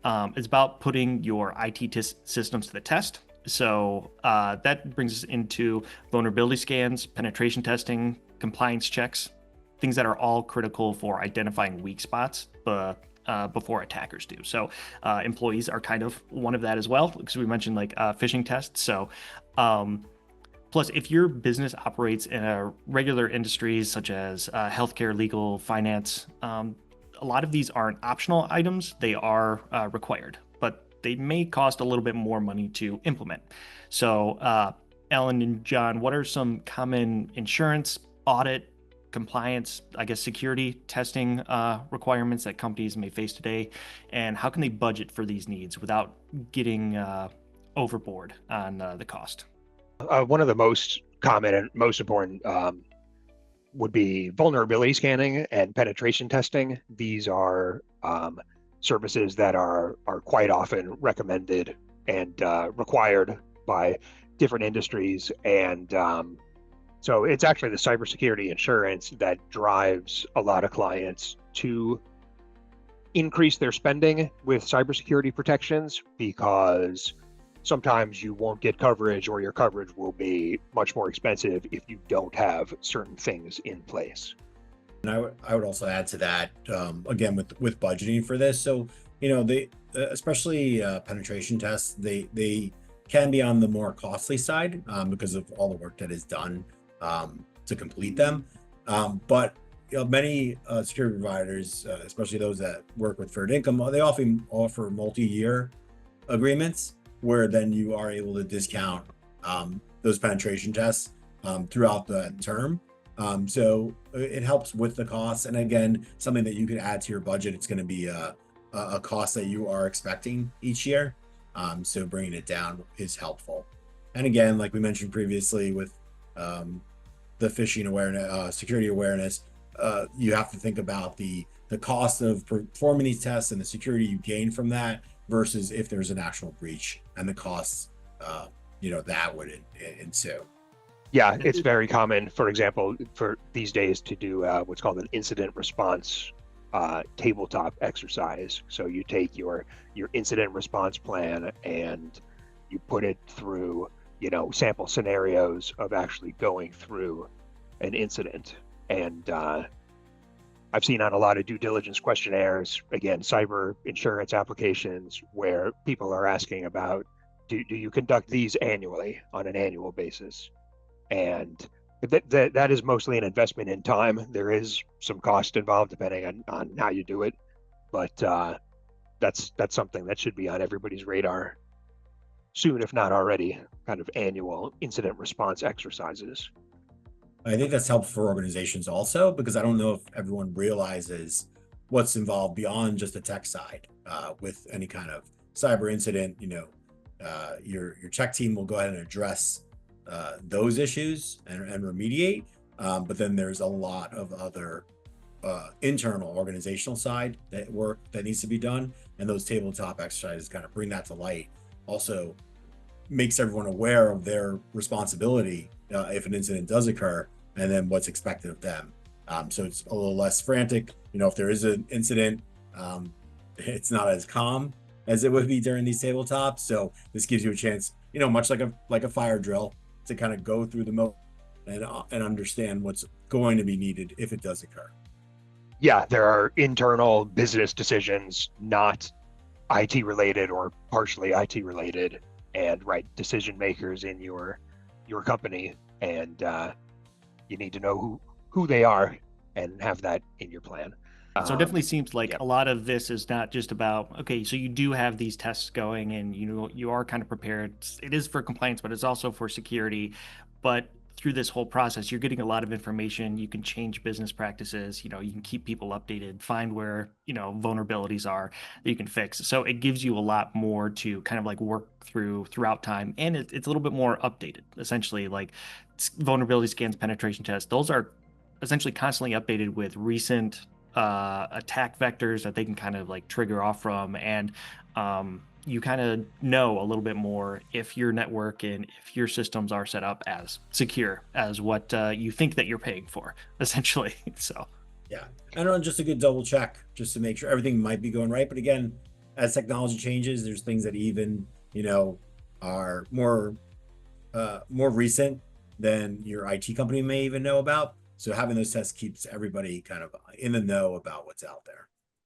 It's about putting your IT systems to the test. So that brings us into vulnerability scans, penetration testing, compliance checks, things that are all critical for identifying weak spots before attackers do. So employees are kind of one of that as well, because we mentioned like phishing tests. So plus, if your business operates in a regular industries such as healthcare, legal, finance, a lot of these aren't optional items. They are required, but they may cost a little bit more money to implement. So, Alan and John, what are some common insurance, audit, compliance, I guess security testing requirements that companies may face today? And how can they budget for these needs without getting overboard on the cost? One of the most common and most important would be vulnerability scanning and penetration testing. These are services that are quite often recommended and required by different industries. And so it's actually the cybersecurity insurance that drives a lot of clients to increase their spending with cybersecurity protections, because sometimes you won't get coverage, or your coverage will be much more expensive if you don't have certain things in place. And I would also add to that, again, with budgeting for this. So, they especially penetration tests, they can be on the more costly side because of all the work that is done to complete them. But many security providers, especially those that work with Fairdinkum, they often offer multi-year agreements where then you are able to discount those penetration tests throughout the term. So it helps with the costs. And again, something that you can add to your budget. It's going to be a cost that you are expecting each year. So bringing it down is helpful. And again, like we mentioned previously with the phishing awareness, security awareness, you have to think about the cost of performing these tests and the security you gain from that versus if there's an actual breach and the costs, that would ensue. Yeah, it's very common, for example, for these days to do what's called an incident response tabletop exercise. So you take your incident response plan and you put it through, sample scenarios of actually going through an incident. And I've seen on a lot of due diligence questionnaires, again, cyber insurance applications, where people are asking about, do you conduct these annually on an annual basis? And that is mostly an investment in time. There is some cost involved depending on how you do it, but that's something that should be on everybody's radar soon, if not already, kind of annual incident response exercises. I think that's helpful for organizations also, because I don't know if everyone realizes what's involved beyond just the tech side. With any kind of cyber incident, your tech team will go ahead and address those issues and remediate. But then there's a lot of other internal organizational side work that needs to be done. And those tabletop exercises kind of bring that to light. Also makes everyone aware of their responsibility if an incident does occur, and then what's expected of them. So it's a little less frantic. If there is an incident, it's not as calm as it would be during these tabletops. So this gives you a chance, much like a fire drill, to kind of go through the motion and understand what's going to be needed if it does occur. Yeah, there are internal business decisions, not IT related or partially IT related, and decision makers in your company, and you need to know who they are and have that in your plan. So it definitely seems like a lot of this is not just about, okay, so you do have these tests going and you are kind of prepared. It is for compliance, but it's also for security. But through this whole process, you're getting a lot of information. You can change business practices. You can keep people updated, find where, vulnerabilities are that you can fix. So it gives you a lot more to kind of like work throughout time. And it's a little bit more updated, essentially, like vulnerability scans, penetration tests. Those are essentially constantly updated with recent attack vectors that they can kind of like trigger off from. And you kind of know a little bit more if your network and if your systems are set up as secure as what you think that you're paying for, essentially. So yeah, and just a good double check just to make sure everything might be going right. But again, as technology changes, there's things that even, you know, are more recent than your IT company may even know about. So having those tests keeps everybody kind of in the know about what's out there.